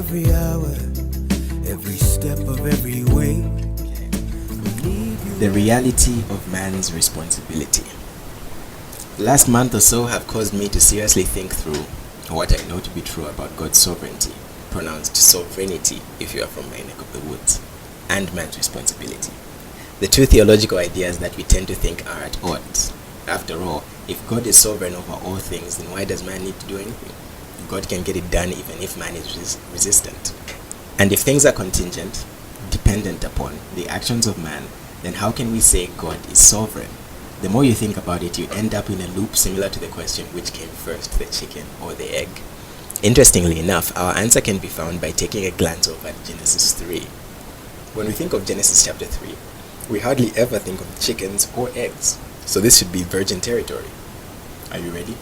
every hour, every step of every way. The reality of man's responsibility. Last month or so have caused me to seriously think through what I know to be true about God's sovereignty, pronounced sovereignty if you are from my neck of the woods, and man's responsibility. The two theological ideas that we tend to think are at odds. After all, if God is sovereign over all things, then why does man need to do anything? God can get it done even if man is resistant. And if things are contingent, dependent upon the actions of man, then how can we say God is sovereign? The more you think about it, you end up in a loop similar to the question, which came first, the chicken or the egg? Interestingly enough, our answer can be found by taking a glance over at Genesis 3. When we think of Genesis chapter 3, we hardly ever think of chickens or eggs, so this should be virgin territory. Are you ready?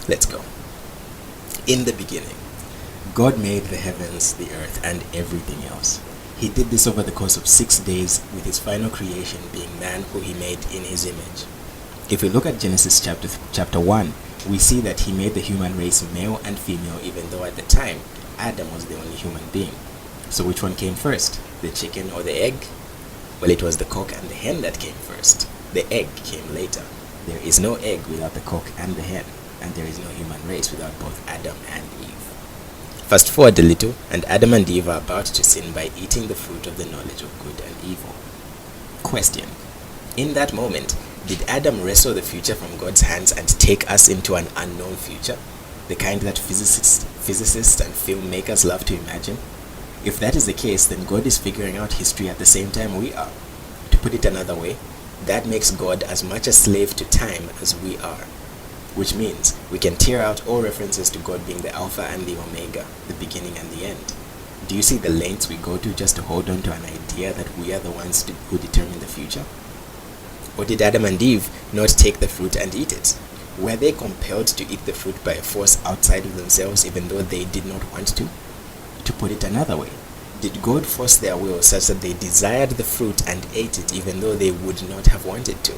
Let's go. In the beginning, God made the heavens, the earth, and everything else. He did this over the course of 6 days, with his final creation being man, who he made in his image. If we look at Genesis chapter 1, we see that he made the human race male and female, even though at the time, Adam was the only human being. So which one came first, the chicken or the egg? Well, it was the cock and the hen that came first. The egg came later. There is no egg without the cock and the hen, and there is no human race without both Adam and Eve. Fast forward a little, and Adam and Eve are about to sin by eating the fruit of the knowledge of good and evil. Question: in that moment, did Adam wrestle the future from God's hands and take us into an unknown future? The kind that physicists and filmmakers love to imagine? If that is the case, then God is figuring out history at the same time we are. To put it another way, that makes God as much a slave to time as we are. Which means we can tear out all references to God being the Alpha and the Omega, the beginning and the end. Do you see the lengths we go to just to hold on to an idea that we are the ones who determine the future? Or did Adam and Eve not take the fruit and eat it? Were they compelled to eat the fruit by a force outside of themselves even though they did not want to? To put it another way, did God force their will such that they desired the fruit and ate it even though they would not have wanted to?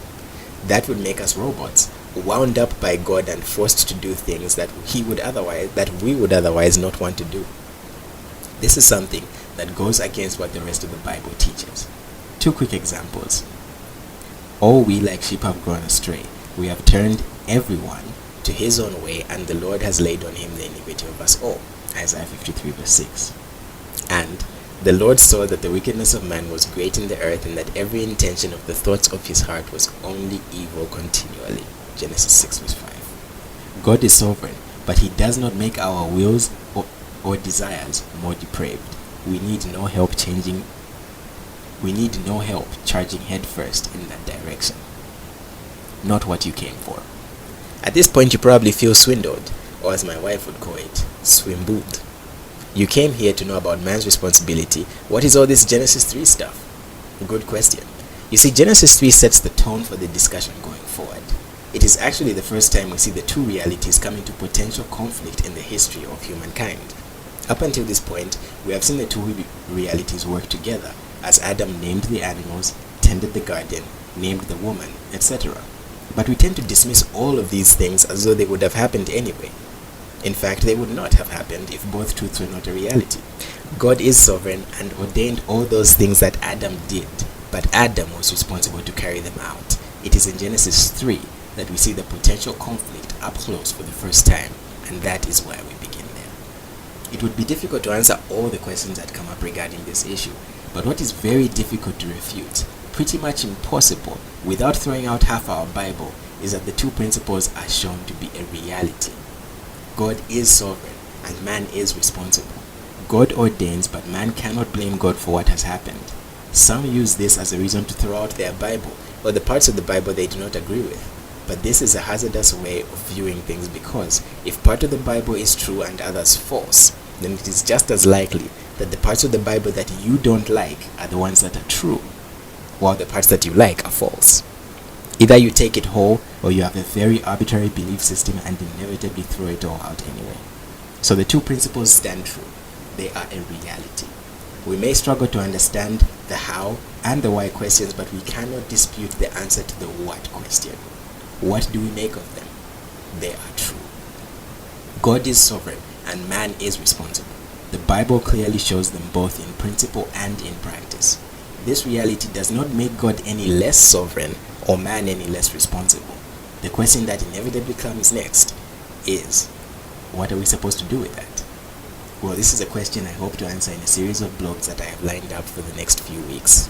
That would make us robots, wound up by God and forced to do things that we would otherwise not want to do. This is something that goes against what the rest of the Bible teaches. Two quick examples. All we like sheep have gone astray. We have turned everyone to his own way, and the Lord has laid on him the iniquity of us all. Isaiah 53 verse 6. And the Lord saw that the wickedness of man was great in the earth, and that every intention of the thoughts of his heart was only evil continually. Genesis 6 verse 5. God is sovereign, but he does not make our wills or desires more depraved. We need no help charging headfirst in that direction. Not what you came for. At this point you probably feel swindled, or as my wife would call it, swimbled. You came here to know about man's responsibility. What is all this Genesis 3 stuff? Good question. You see, Genesis 3 sets the tone for the discussion going forward. It is actually the first time we see the two realities come into potential conflict in the history of humankind. Up until this point, we have seen the two realities work together, as Adam named the animals, tended the garden, named the woman, etc. But we tend to dismiss all of these things as though they would have happened anyway. In fact, they would not have happened if both truths were not a reality. God is sovereign and ordained all those things that Adam did, but Adam was responsible to carry them out. It is in Genesis 3 that we see the potential conflict up close for the first time, and that is why we begin there. It would be difficult to answer all the questions that come up regarding this issue, but what is very difficult to refute, pretty much impossible without throwing out half our Bible, is that the two principles are shown to be a reality. God is sovereign and man is responsible. God ordains, but man cannot blame God for what has happened. Some use this as a reason to throw out their Bible, or the parts of the Bible they do not agree with. But this is a hazardous way of viewing things, because if part of the Bible is true and others false, then it is just as likely that the parts of the Bible that you don't like are the ones that are true, while the parts that you like are false. Either you take it whole, or you have a very arbitrary belief system and inevitably throw it all out anyway. So the two principles stand true. They are a reality. We may struggle to understand the how and the why questions, but we cannot dispute the answer to the what question. What do we make of them? They are true. God is sovereign and man is responsible. The Bible clearly shows them both in principle and in practice. This reality does not make God any less sovereign or man any less responsible. The question that inevitably comes next is, what are we supposed to do with that? Well, this is a question I hope to answer in a series of blogs that I have lined up for the next few weeks.